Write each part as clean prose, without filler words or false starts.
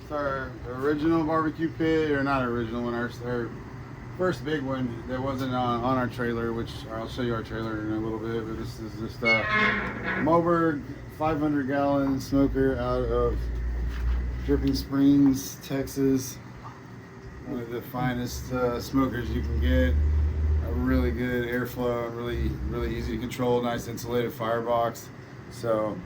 It's our original barbecue pit, or not original one, our first big one that wasn't on our trailer, which I'll show you our trailer in a little bit, but this is just a Moberg 500-gallon smoker out of Dripping Springs, Texas. One of the finest smokers you can get. A really good airflow, really easy to control, nice insulated firebox. So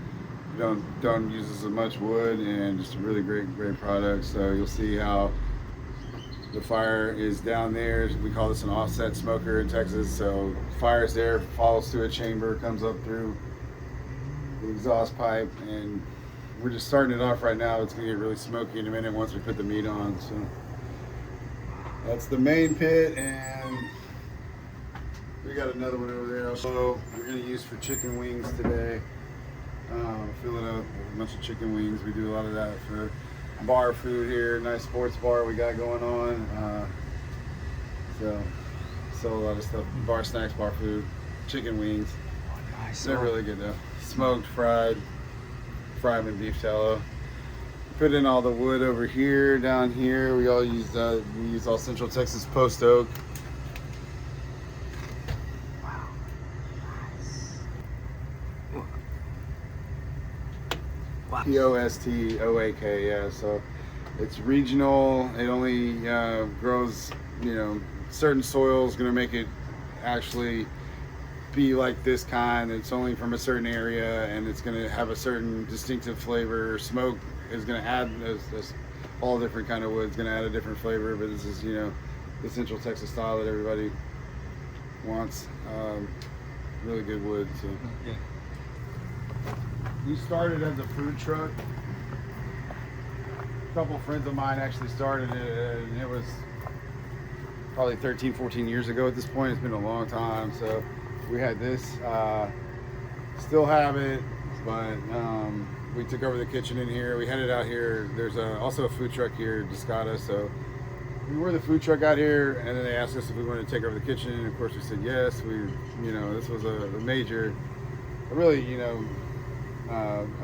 you don't use as much wood, and just a really great product. So you'll see how the fire is down there. We call this an offset smoker in Texas. So fire's there, falls through a chamber, comes up through the exhaust pipe, and we're just starting it off right now. It's gonna get really smoky in a minute once we put the meat on. So that's the main pit, and we got another one over there. So we're gonna use for chicken wings today. Fill it up with a bunch of chicken wings. We do a lot of that for bar food here. Nice sports bar we got going on. So sell a lot of stuff. Bar snacks, bar food, chicken wings. Nice. They're really good though. Smoked, fried, fry them in beef tallow. Put in all the wood over here, down here. We use all Central Texas post oak. Postoak, yeah. So it's regional. It only grows, certain soils going to make it actually be like this kind. It's only from a certain area, and it's going to have a certain distinctive flavor. Smoke is going to add all different kind of wood. It's going to add a different flavor, but this is the Central Texas style that everybody wants. Really good wood. So. Yeah. We started as a food truck. A couple friends of mine actually started it, and it was probably 13, 14 years ago at this point. It's been a long time. So we had this, still have it, but we took over the kitchen in here. We had it out here. There's also a food truck here, Descada. So we were the food truck out here, and then they asked us if we wanted to take over the kitchen. And of course we said yes. This was a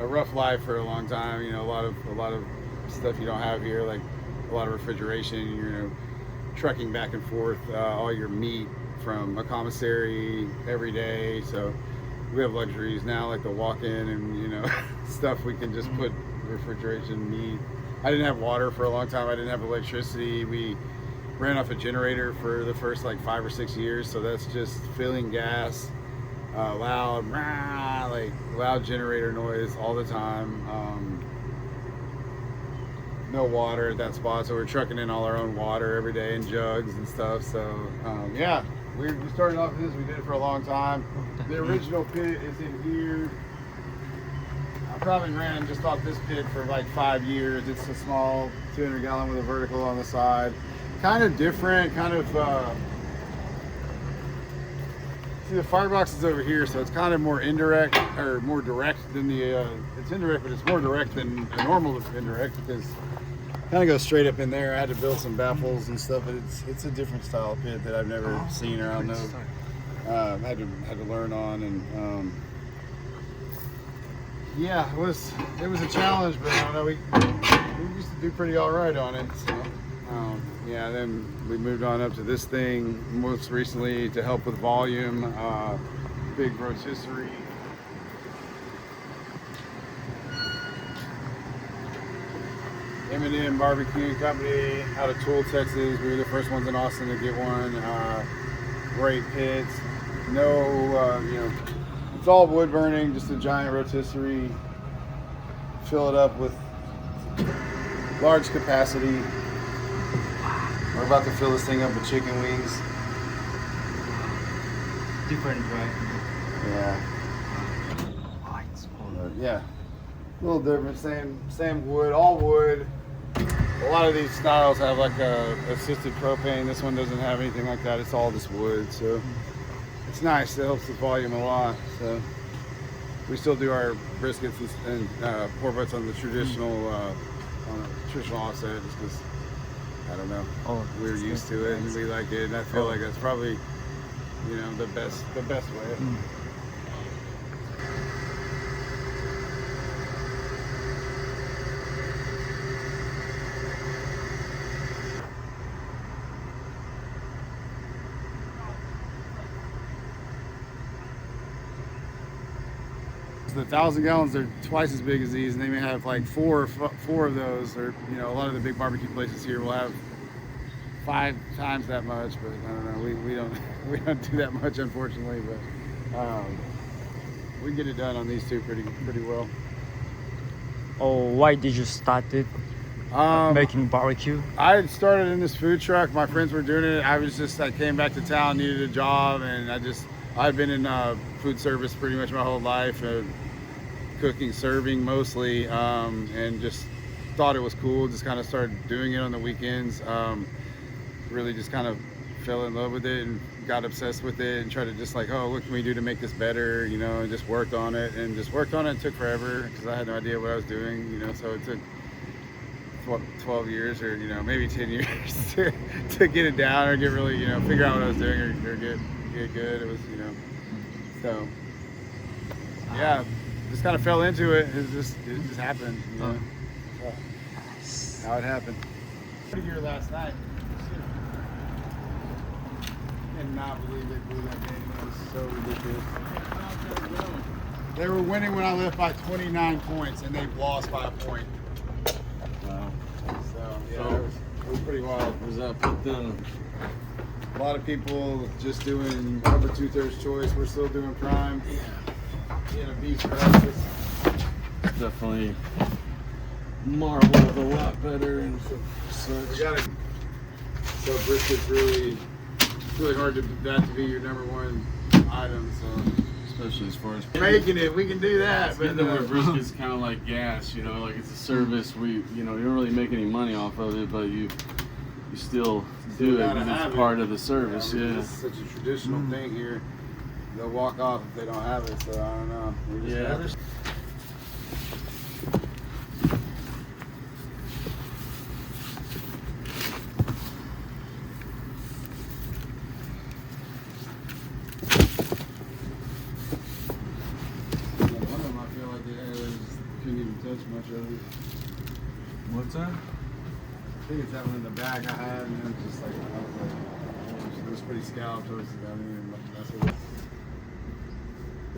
rough life for a long time. A lot of stuff you don't have here, like a lot of refrigeration. You're trucking back and forth all your meat from a commissary every day. So we have luxuries now, like the walk-in and stuff we can just put refrigeration meat. I didn't have water for a long time. I didn't have electricity. We ran off a generator for the first 5 or 6 years. So that's just filling gas. Loud generator noise all the time. No water at that spot, so we're trucking in all our own water every day in jugs and stuff. So yeah, we started off with this. We did it for a long time. The original pit is in here. I probably ran just off this pit for 5 years. It's a small 200-gallon with a vertical on the side. Kind of different, see, the firebox is over here, so it's kind of more indirect, or more direct than it's indirect, but it's more direct than a normal indirect, because it kind of goes straight up in there. I had to build some baffles and stuff, but it's a different style pit that I've never seen or I don't know. Had to learn on, and yeah, it was a challenge, but I don't know, we used to do pretty all right on it. So. Yeah, then we moved on up to this thing most recently to help with volume. Big rotisserie. M&M Barbecue Company out of Tool, Texas. We were the first ones in Austin to get one. Great pits. No, it's all wood burning, just a giant rotisserie. Fill it up with large capacity. We're about to fill this thing up with chicken wings. Different, right? Yeah. Oh, it's cool. Yeah. A little different. Same wood, all wood. A lot of these styles have like a assisted propane. This one doesn't have anything like that. It's all just wood, so it's nice. It helps the volume a lot. So we still do our briskets and pork butts on the traditional offset, just because I don't know. Oh, we're used to it and we like it, and I feel like that's probably the best way. The 1,000 gallons are twice as big as these, and they may have like four of those, or a lot of the big barbecue places here will have 5 times that much. But I don't know, we don't do that much, unfortunately. But we get it done on these two pretty well. Oh, why did you start it? Making barbecue? I had started in this food truck. My friends were doing it. I came back to town, needed a job, and I'd been in food service pretty much my whole life, cooking, serving mostly, and just thought it was cool. Just kind of started doing it on the weekends. Really just kind of fell in love with it and got obsessed with it and tried to just like, oh, what can we do to make this better, and just worked on it. It took forever because I had no idea what I was doing, so it took 12 years or maybe 10 years to get it down or get really figure out what I was doing or get good. It was so yeah, just kind of fell into it. It just happened. That's how it happened. Here last night. Cannot believe they blew that game. That was so ridiculous. They were winning when I left by 29 points, and they've lost by a point. Wow. So yeah, it was pretty wild. Was that put them? A lot of people just doing upper 2/3 choice. We're still doing prime. Yeah. In a beef practice. Definitely marbled a lot better and such. We got it. So brisket's really hard to be your number one item. So Especially as far as making it, we can do that. But where brisket's kind of like gas, like it's a service. We, you don't really make any money off of it, but you still do it because it's part of the service. Yeah. It's such a traditional thing here. They'll walk off if they don't have it. So I don't know. We just have it. Much of it. What's that? I think it's that one in the bag I had, and it was just like, it was pretty scalloped towards the gun. That's what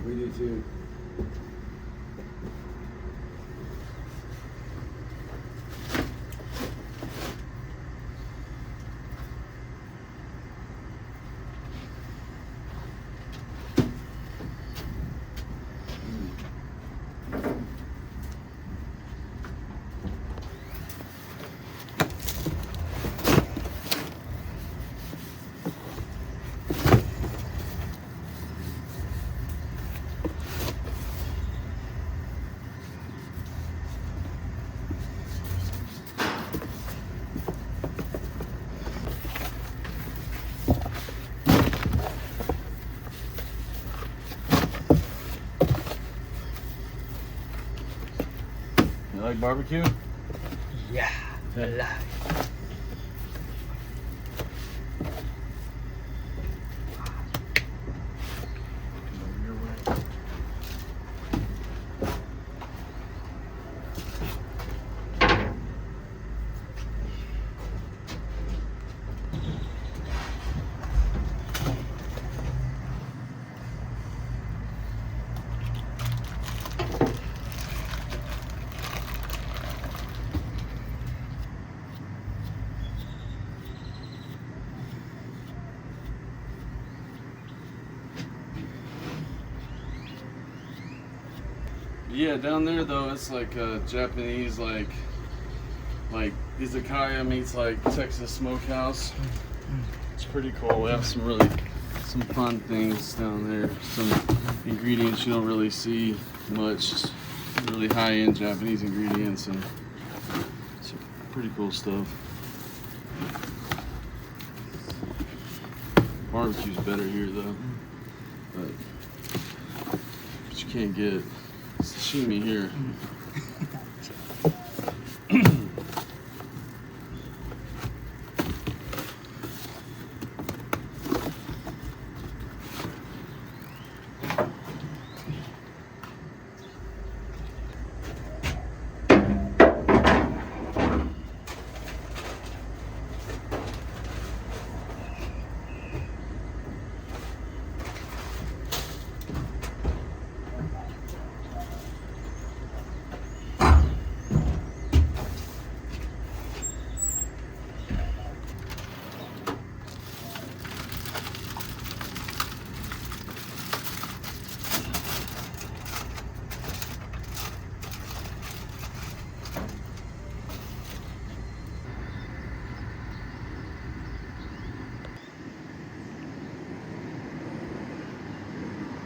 we do too. You like barbecue? Yeah, I love it. Yeah, down there though, it's like Japanese, like izakaya meets like Texas smokehouse. It's pretty cool. We have some fun things down there. Some ingredients you don't really see much. Just really high-end Japanese ingredients and some pretty cool stuff. Barbecue's better here though, but you can't get sashimi here.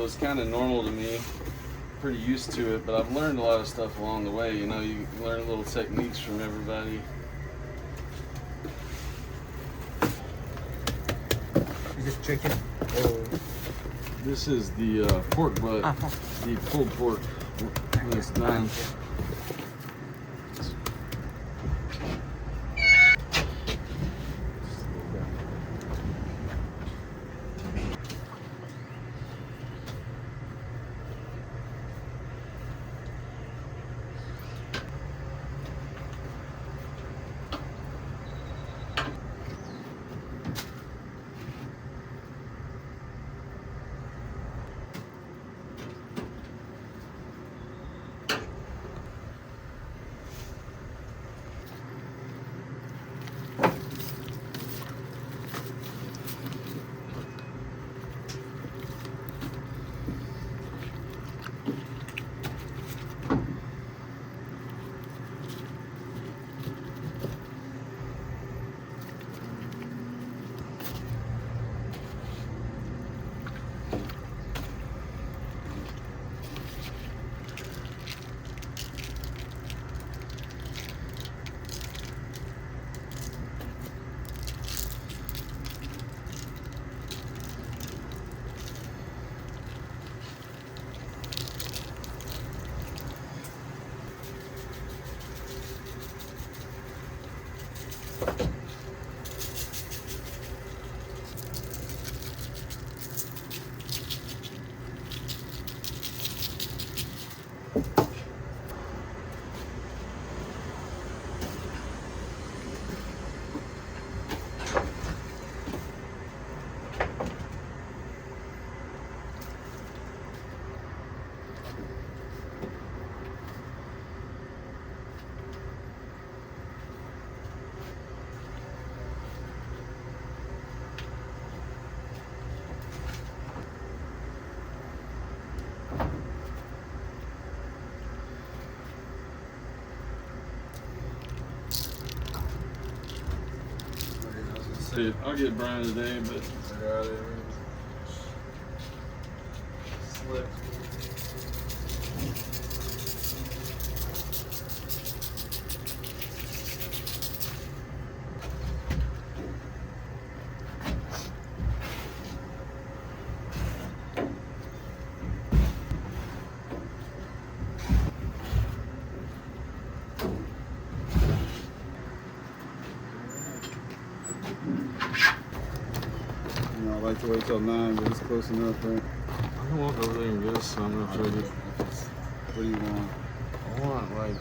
It's kind of normal to me, pretty used to it, but I've learned a lot of stuff along the way. You know, you learn little techniques from everybody. Is this chicken? Oh. This is the pork butt, the pulled pork when it's done. I'll get Brian today, but slip. I like to wait till 9, but it's close enough, right? I don't want over there and get this, so I'm gonna try to. What do you want? I want like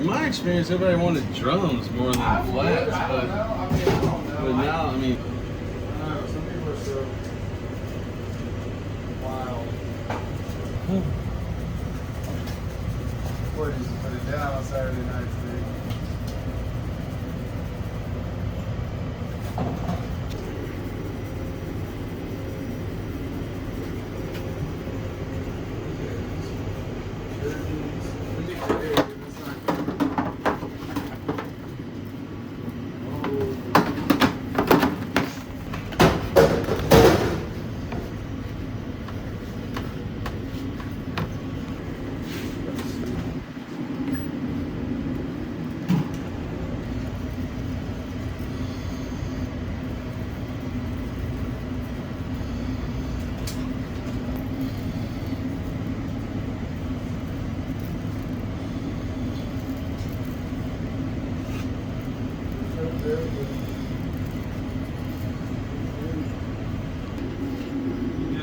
In my experience, everybody wanted drums more than flats, but now, I mean, some people are so wild. Boy, just put it down on Saturday nights, dude.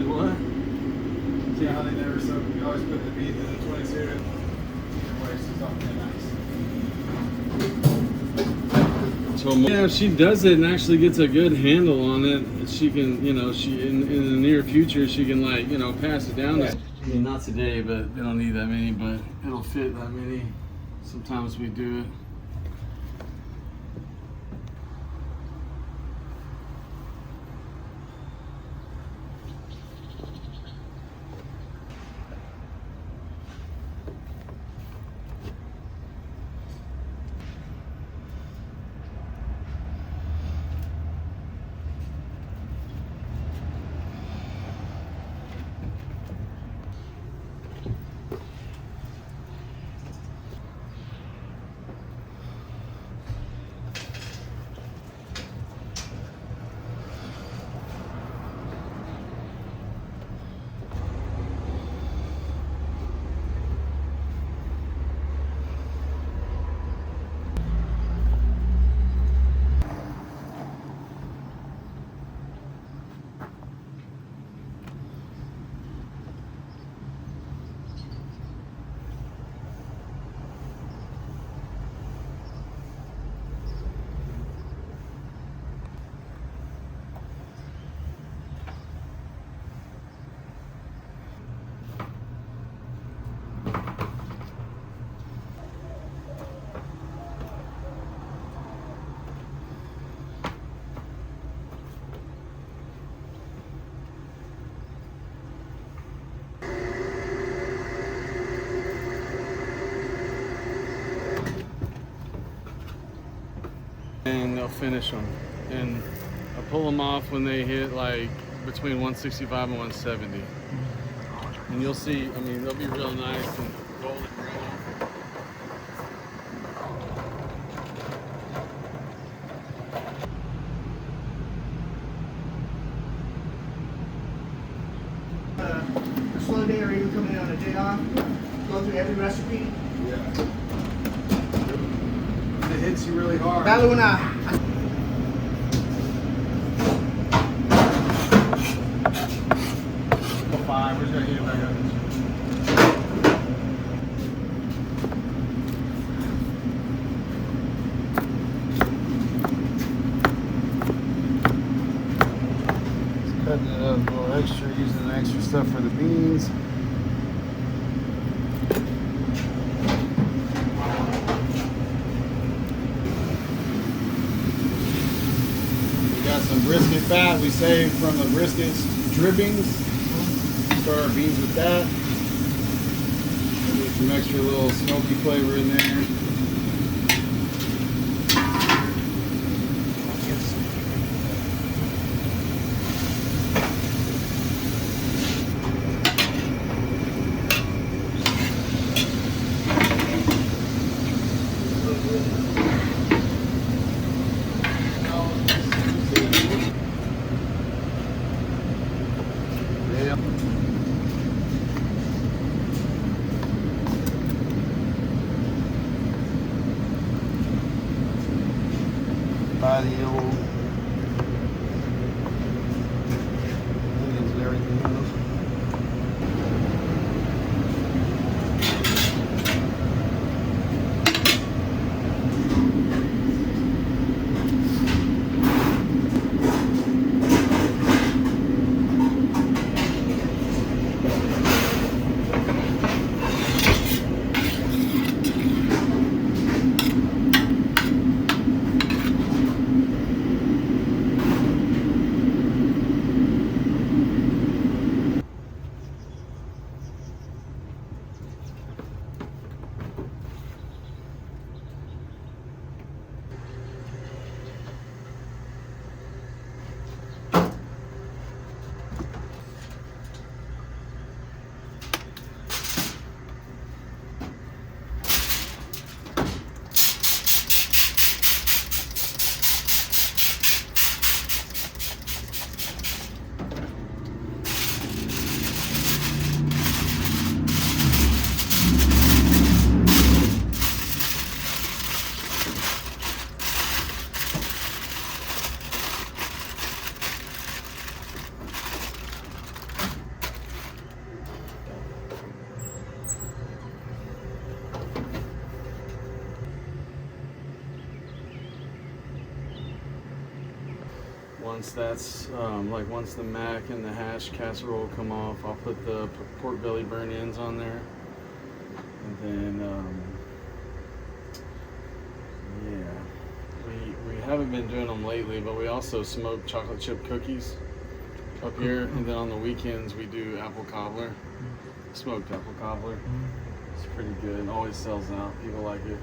did what? See how they never so you always put the beads in the 20 series. So yeah, if she does it and actually gets a good handle on it, she can, you know, she in the near future she can, like, you know, pass it down. I mean, not today, but they don't need that many, but it'll fit that many. Sometimes we do it. And they'll finish them. And I pull them off when they hit like between 165 and 170. And you'll see, I mean, they'll be real nice and golden brown. A slow day or even coming in on a day off, go through every recipe. Yeah. It hits you really hard. That one, Fine, we're just gonna heat it back up. Just cutting it up a little extra, using the extra stuff for the beans. We got some brisket fat we saved from the brisket drippings. Start our beans with that. Get some extra little smoky flavor in there. By the old onions and everything else. Once that's once the mac and the hash casserole come off, I'll put the pork belly burnt ends on there, and then we haven't been doing them lately, but we also smoke chocolate chip cookies up here, and then on the weekends we do apple cobbler, smoked apple cobbler. It's pretty good. It always sells out. People like it.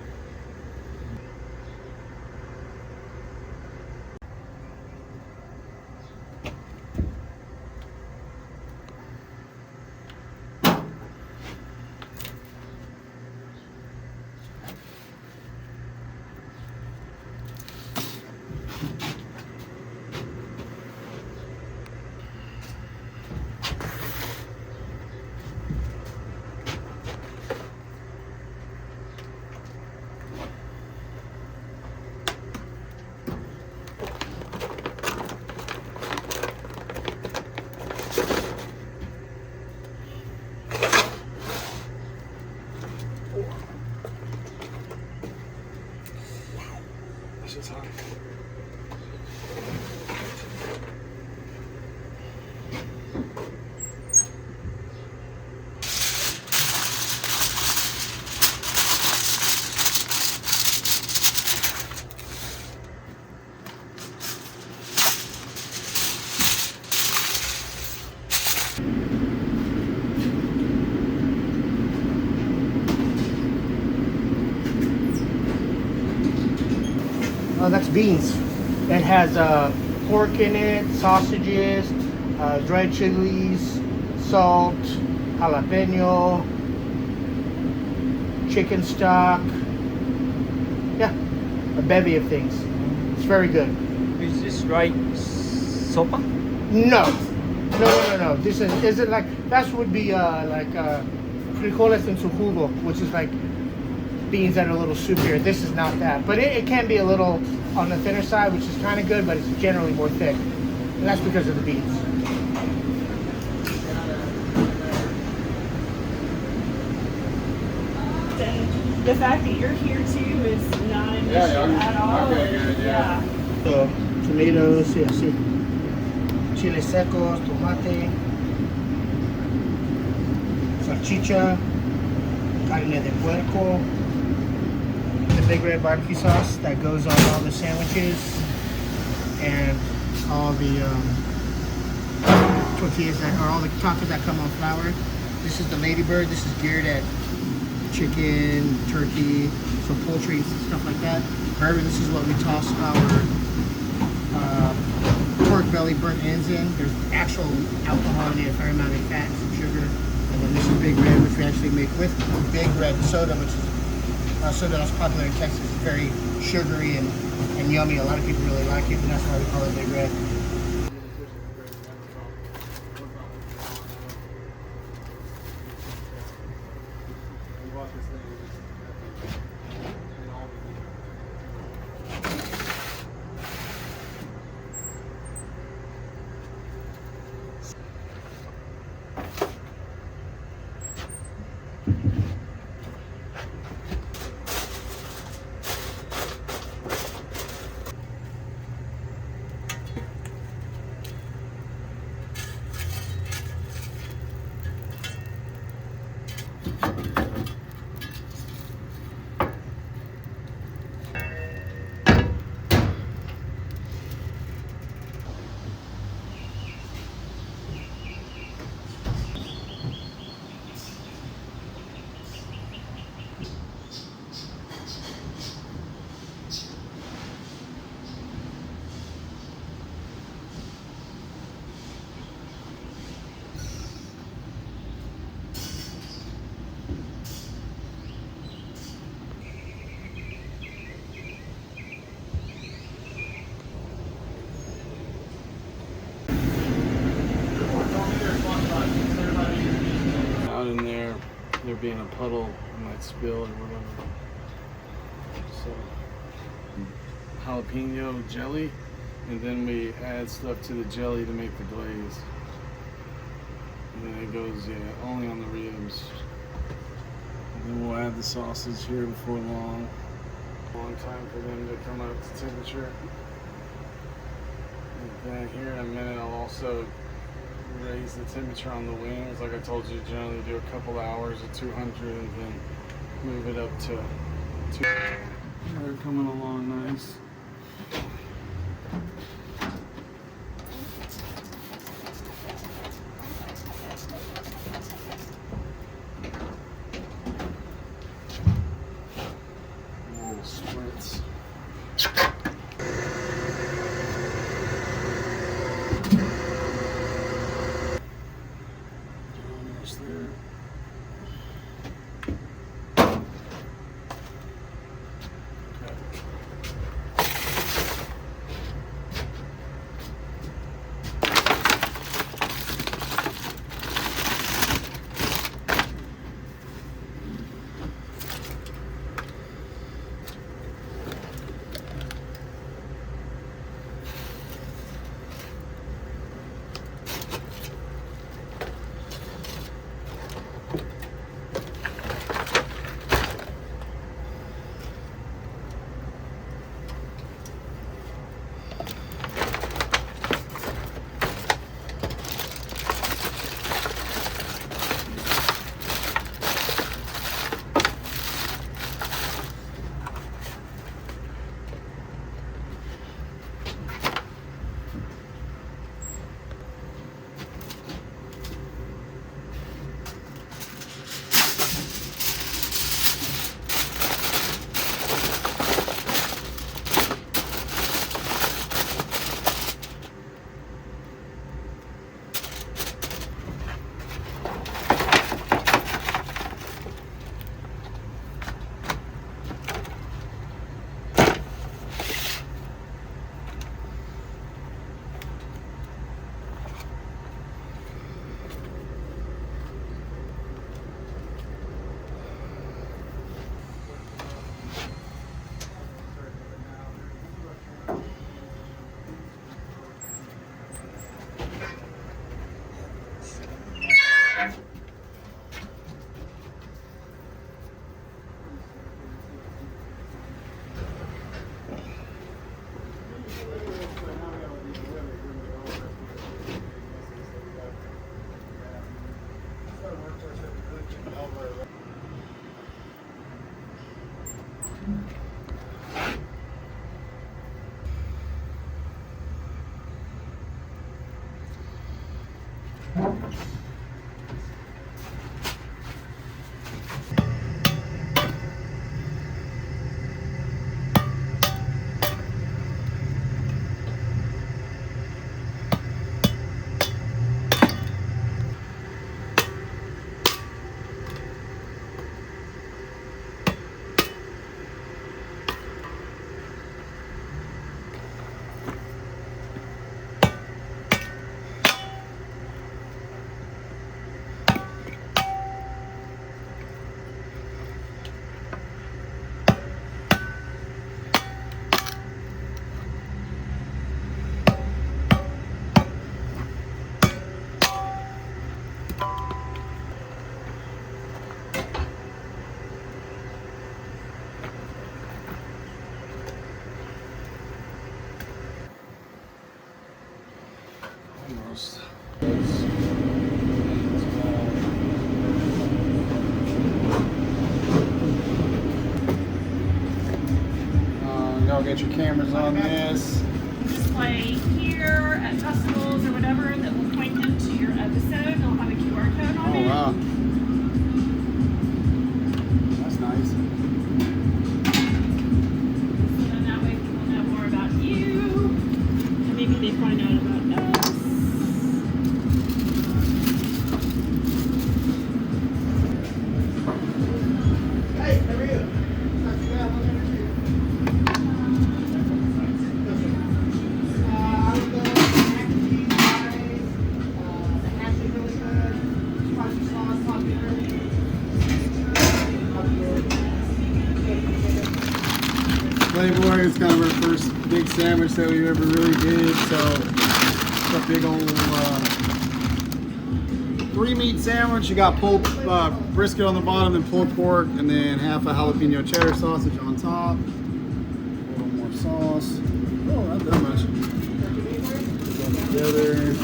This is hot. Oh, that's beans. It has pork in it, sausages, dried chilies, salt, jalapeno, chicken stock. Yeah, a bevy of things. It's very good. Is this right? Sopa? No. This isn't like, that would be frijoles en su jugo, which is like beans that are a little soupier. This is not that, but it can be a little on the thinner side, which is kind of good, but it's generally more thick, and that's because of the beans. And the fact that you're here too is not an issue at all. Okay, good, yeah. So tomatoes, yeah, see, chile secos, tomate, salchicha, carne de puerco, the big red barbecue sauce that goes on all the sandwiches and all the tortillas that, or all the tacos that come on flour. This is the ladybird. This is geared at chicken, turkey, some poultry and stuff like that. However, this is what we toss our pork belly burnt ends in. There's actual alcohol in it, a fair amount of fat, some sugar. And then this is Big Red, which we actually make with Big Red soda, which is soda that's popular in Texas. It's very sugary and yummy. A lot of people really like it, and that's why we call it Big Red. Out in there being a puddle, it might spill or whatever. So jalapeno jelly, and then we add stuff to the jelly to make the glaze. And then it goes, only on the ribs. And then we'll add the sausage here before long. Long time for them to come up to temperature. And then here in a minute, I'll also raise the temperature on the wings. Like I told you, generally do a couple hours at 200 and then move it up to 2. They're coming along nice. Little sprints. Almost there. Almost. Y'all get your cameras on this. Display here at festivals or whatever that will point them to your episode. They'll have a QR code on it. Oh wow. That's nice. So then that way people know more about you. And maybe they find out about us. Hey, how are you? Not too bad. What can I do? I would go mac and cheese, fries, the hash is really good, spicy sauce, popular. Playboy is kind of our first big sandwich that we ever really did. So it's a big old 3-meat sandwich. You got pulled brisket on the bottom, and pulled pork, and then half a jalapeno cheddar sausage on top. A little more sauce. Oh, not that much. together.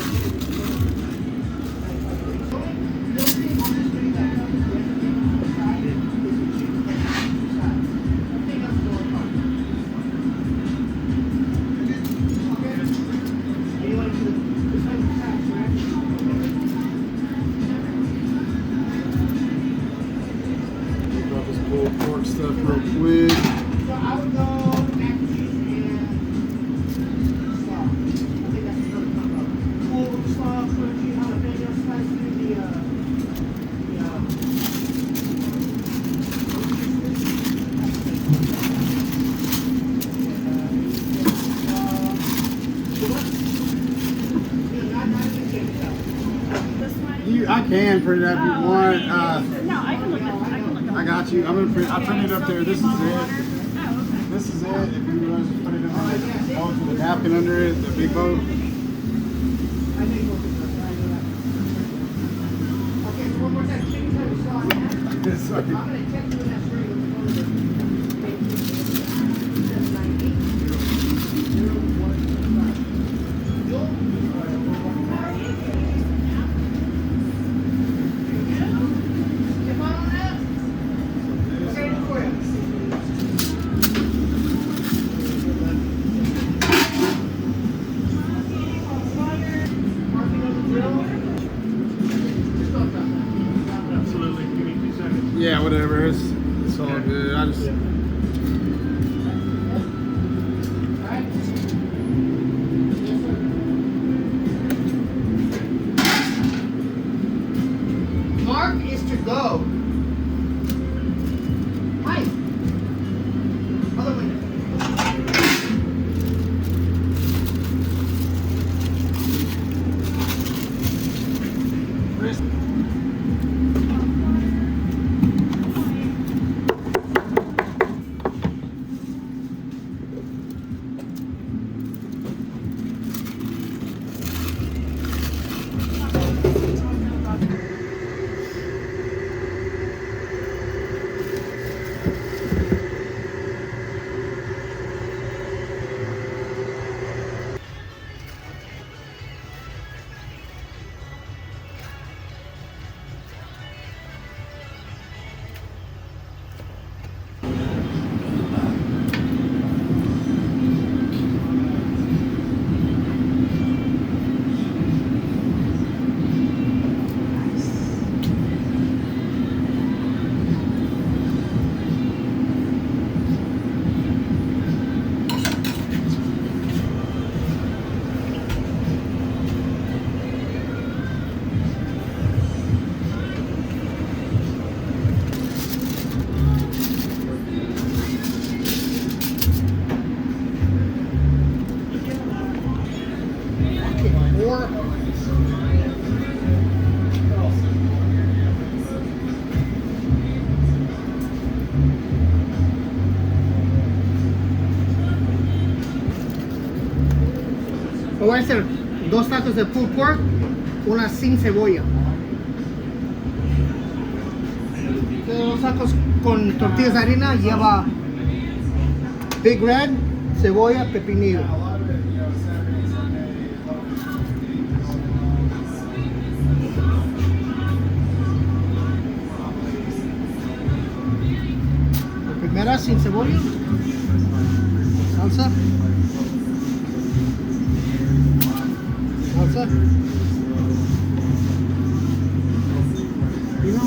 Drop this pulled pork stuff real quick. So I would go mac and cheese and slaw. I think that's the first combo. Pulled slaw, crunchy jalapeno slice through This one? I can print it up if you Oh, want. no, I can look at it. I got you. I'm gonna print. I printed it up there. This is it. Oh, okay. This is it. If you want to put it in the boat with the napkin under it, the big boat. Okay, so one more time. Chicken curry slaw. Sorry. I'm gonna text you in that story. Absolutely. Give me 2 seconds. Yeah, whatever. It's all good. I just. Mark is to go. Hi. Other window. Me voy a hacer 2 tacos de pulled pork, una sin cebolla. Los tacos con tortillas de harina lleva Big Red, cebolla, pepinillo. La primera sin cebolla, salsa. Salsa. Vino.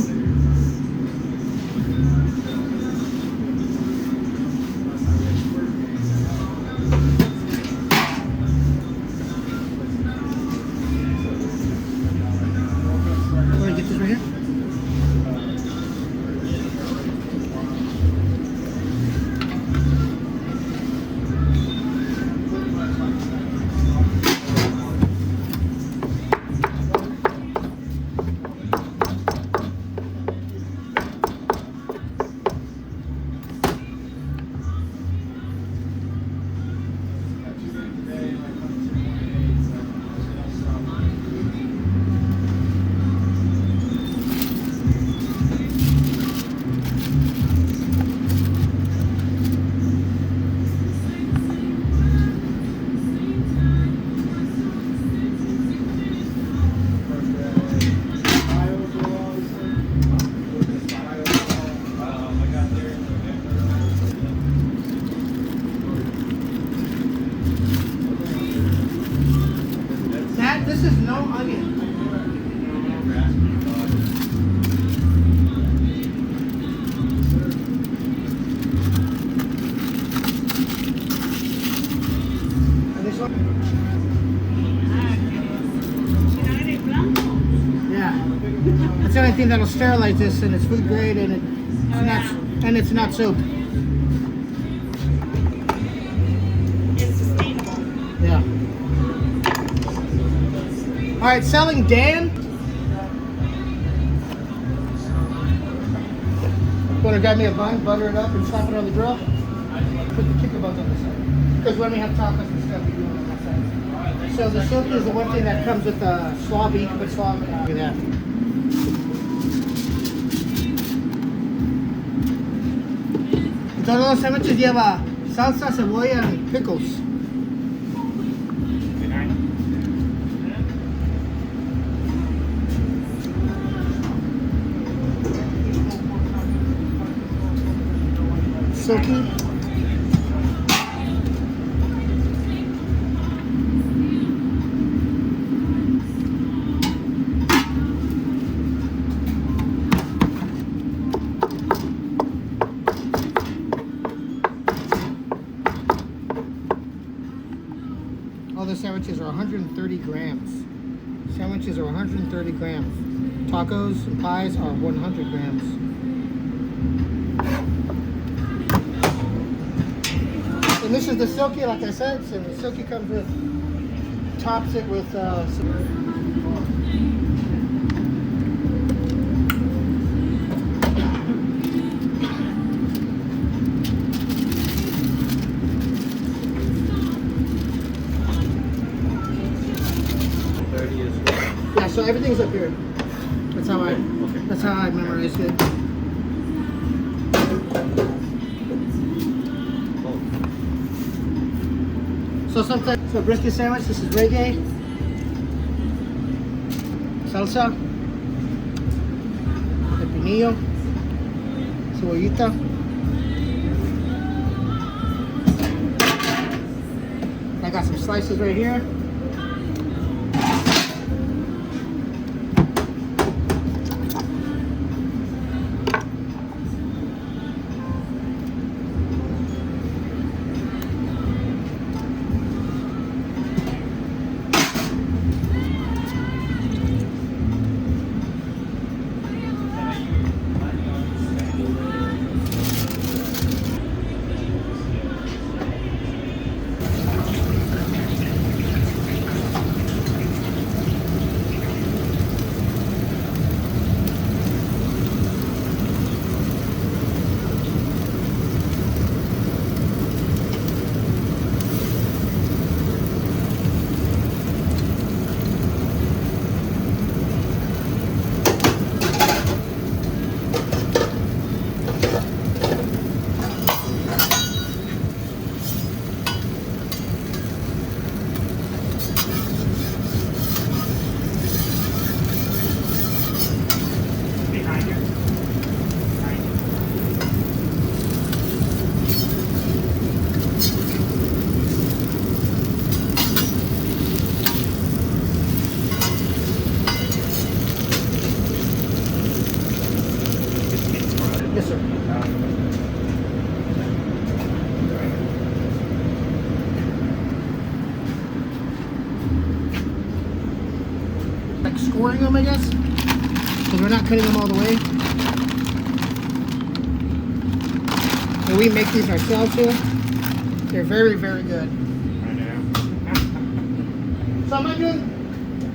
Want to get this right here? fact, this is no onion. And this one? Yeah. That's the only thing that'll sterilize this, and it's food grade, and it's not soap. It's sustainable. Yeah. All right, selling Dan. Want to grab me a bun, butter it up, and slap it on the grill? Put the kicker buns on the side. Because when we have tacos and stuff, we do it on that side. So the silk is the one thing that comes with the slaw beef, but slaw, look at that. Todos los sándwiches lleva salsa, cebolla, and pickles. Silky. All the sandwiches are 130 grams. Sandwiches are 130 grams. Tacos and pies are 100 grams. And this is the silky, like I said. So the silky comes with, tops it with yeah, so everything's up here. That's how I memorized it. So sometimes, so brisket sandwich, this is reggae, salsa, pepinillo, cebollita. I got some slices right here. Yes, sir. Like scoring them, I guess, because we're not cutting them all the way. And we make these ourselves here. They're very, very good. So am I doing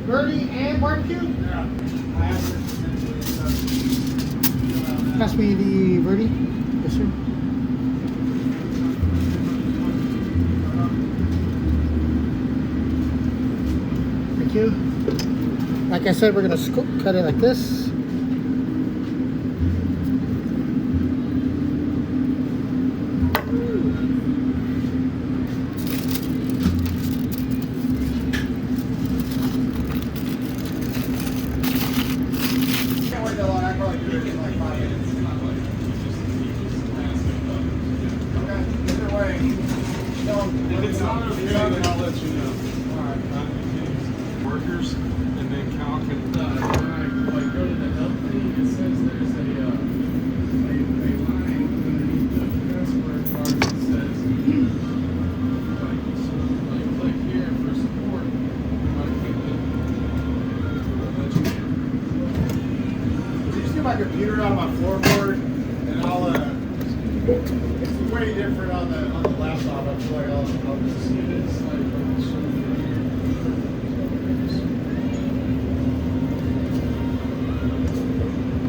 birdie and barbecue? Yeah. Pass me the birdie. Yes, sir. Thank you. Like I said, we're gonna cut it like this. markers, and then Cal can. When I like go to the help thing, it says there's a line underneath the password bar that says like click here for support. Did you see my computer out of my floorboard? And I'll it's way different on the laptop. I feel like I'll just See this like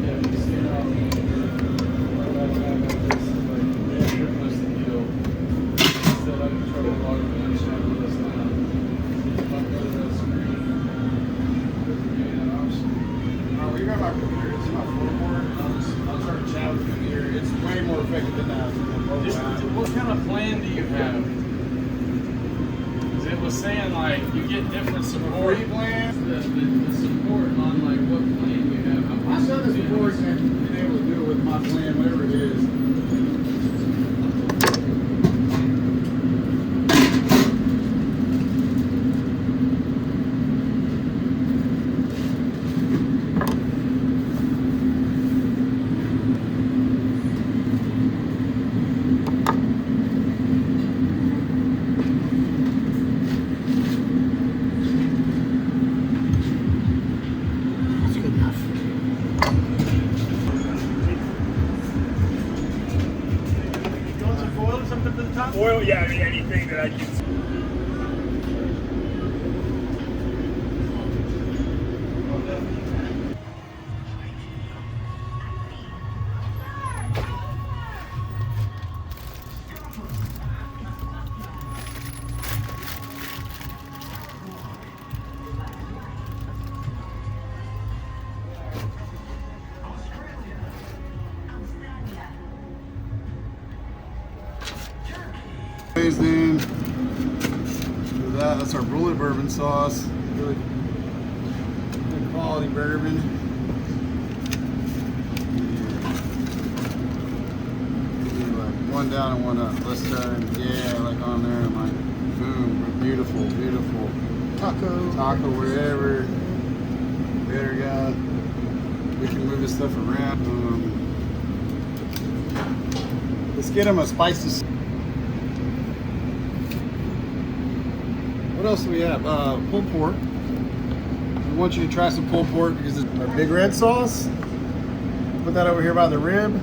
yeah, you see how like this is like pretty much the deal. Still having trouble logging in, trying to this now. If I go to that screen, give me that option. Oh, we got my computer. It's in my floorboard. I'll start chatting with you here. It's way more effective than that. What kind of plan do you have? 'Cause it was saying like you get different support. Free plan? The support on like what plan you have. I've done this before and been able to do it with my plan, whatever it is. That's good enough. You want some foil or something to the top? Oil, yeah, I mean anything that I can. In. Do that's our bullet bourbon sauce. Really good quality bourbon. Like one down and one up. Let's turn. Yeah, like on there. I'm like, boom, beautiful, beautiful. Taco wherever. Better God. We can move this stuff around. Let's get them a spicy. What else do we have? Pulled pork. We want you to try some pulled pork because it's our big red sauce. Put that over here by the rib.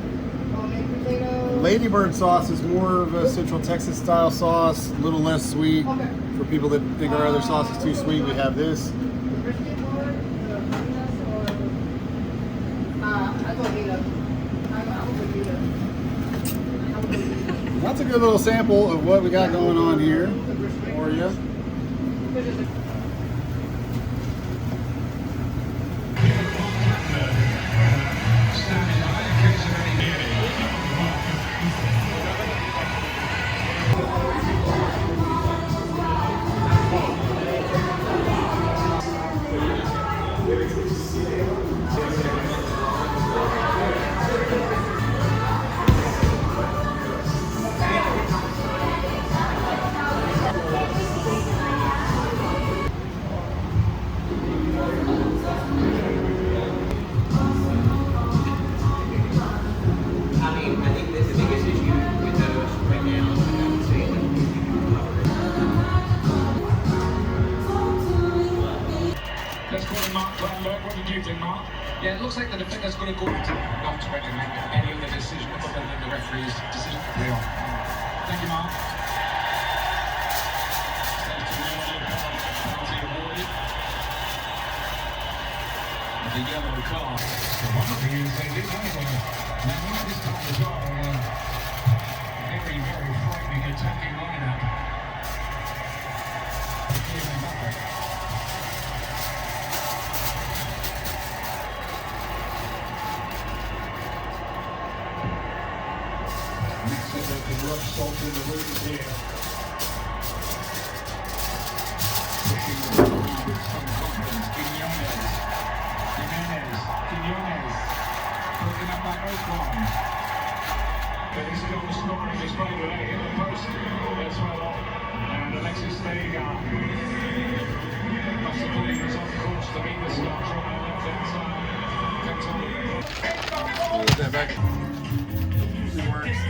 Ladybird sauce is more of a Central Texas style sauce, a little less sweet. Okay. For people that think our other sauce is too sweet, we have this. That's a good little sample of what we got going on here for you. What did you think, Mark? Yeah, it looks like the defender's going to go not to recommend any other decision other than the referee's decision. Yeah. Thank you, Mark. Penalty awarded. The yellow card. One of the years they did anyway. Now this time as well, very, very frightening attacking lineup. Rough salt in the wound here. Pushing the ball with some confidence. Quinones. Broken up by Ocon. But this is on the scoring display today in the post as well. And Alexis, there you go. Possibly results watch the meter start dropping left hand side. Put that back. Usually works.